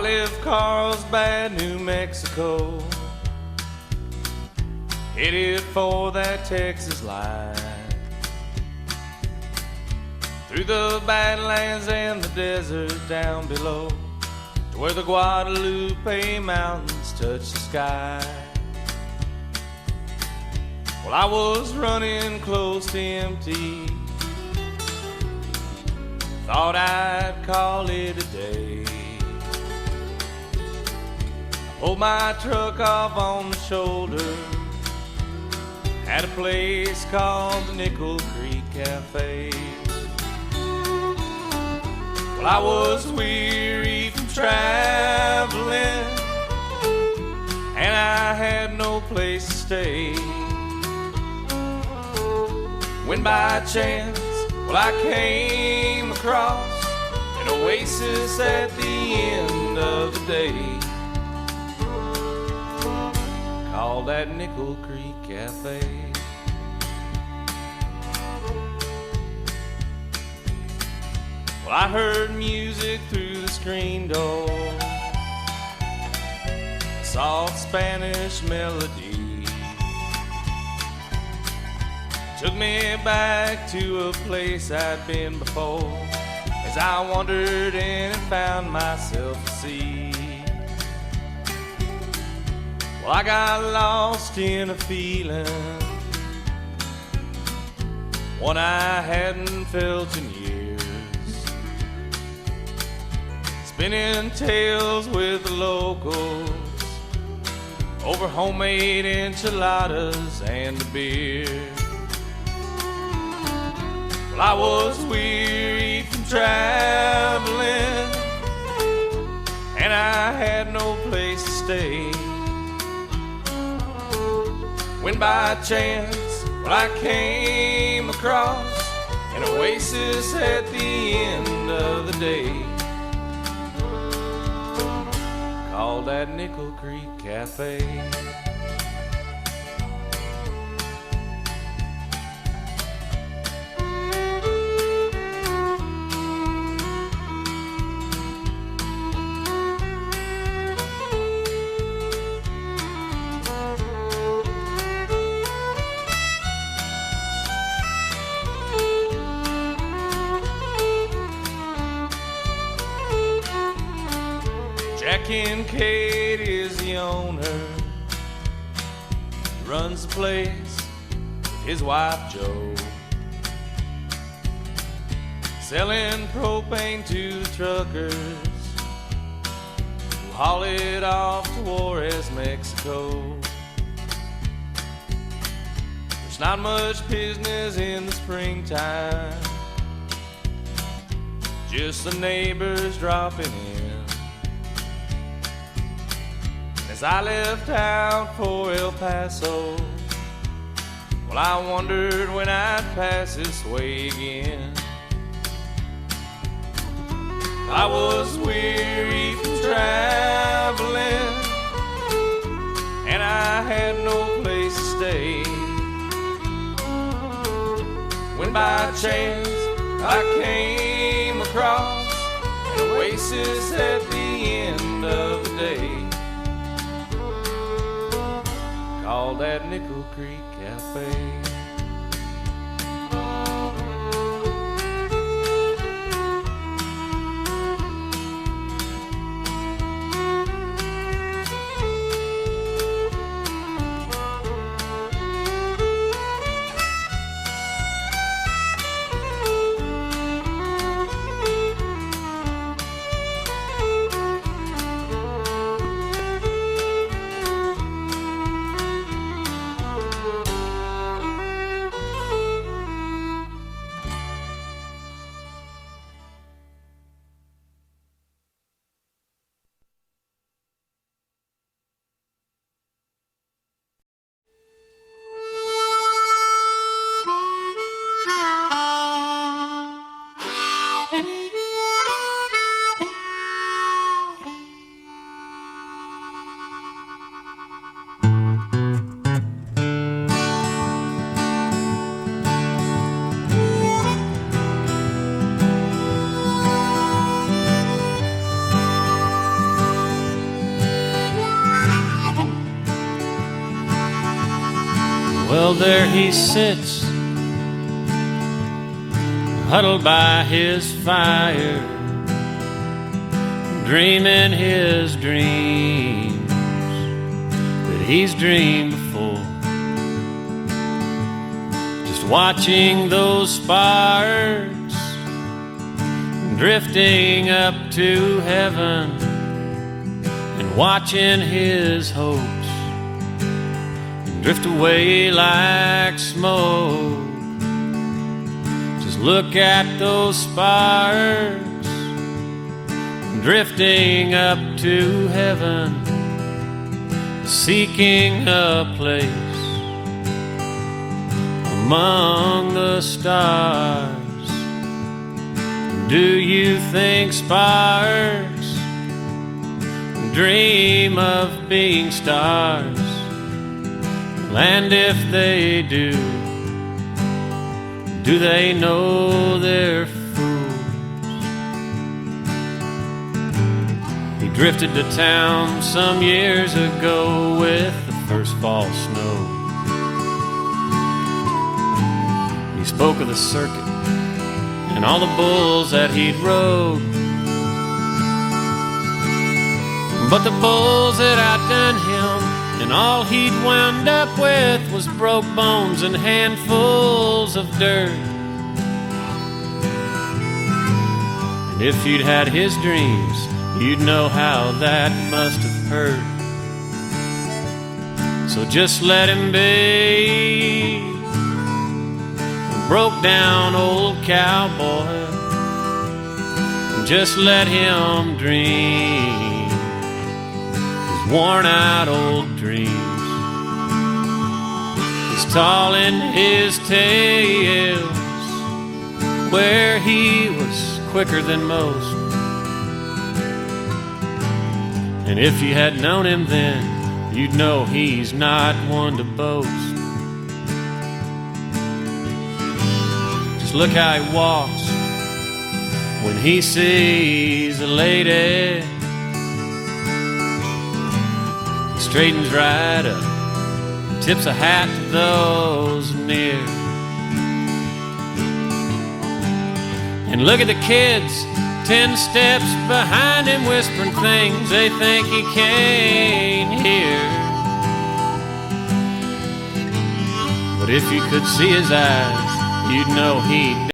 I left Carlsbad, New Mexico, headed for that Texas line. Through the Badlands and the desert down below, to where the Guadalupe Mountains touch the sky. Well, I was running close to empty, thought I'd call it a day. I pulled my truck off on the shoulder at a place called the Nickel Creek Cafe. Well, I was weary from traveling, and I had no place to stay. When by chance, well, I came across an oasis at the end of the day, called that Nickel Creek Cafe. Well, I heard music through the screen door, a soft Spanish melody took me back to a place I'd been before, as I wandered in and found myself a seat. Well, I got lost in a feeling, one I hadn't felt in years, spinning tales with the locals over homemade enchiladas and a beer. Well, I was weary from traveling, and I had no place to stay, when by chance, well, I came across an oasis at the end of the day, called that Nickel Creek Cafe. Jack Kincaid is the owner, he runs the place with his wife Jo, selling propane to the truckers who haul it off to Juarez, Mexico. There's not much business in the springtime, just the neighbors dropping in. As I left out for El Paso, well, I wondered when I'd pass this way again. I was weary from traveling, and I had no place to stay, when by chance I came across an oasis at the end of the day, called that Nickel Creek Cafe. Well, there he sits, huddled by his fire, dreaming his dreams that he's dreamed before. Just watching those sparks drifting up to heaven, and watching his hopes drift away like smoke. Just look at those sparks drifting up to heaven, seeking a place among the stars. Do you think sparks dream of being stars? And if they do they know they're fools? He drifted to town some years ago with the first fall snow. He spoke of the circuit and all the bulls that he'd rode, but the bulls had outdone him, and all he'd wound up with was broke bones and handfuls of dirt. And if you'd had his dreams, you'd know how that must have hurt. So just let him be a broke down old cowboy, and just let him dream worn out old dreams. He's tall in his tales, where he was quicker than most. And if you had known him then, you'd know he's not one to boast. Just look how he walks when he sees a lady. Straightens right up, tips a hat to those near. And look at the kids 10 steps behind him, whispering things they think he can't hear. But if you could see his eyes, you'd know he'd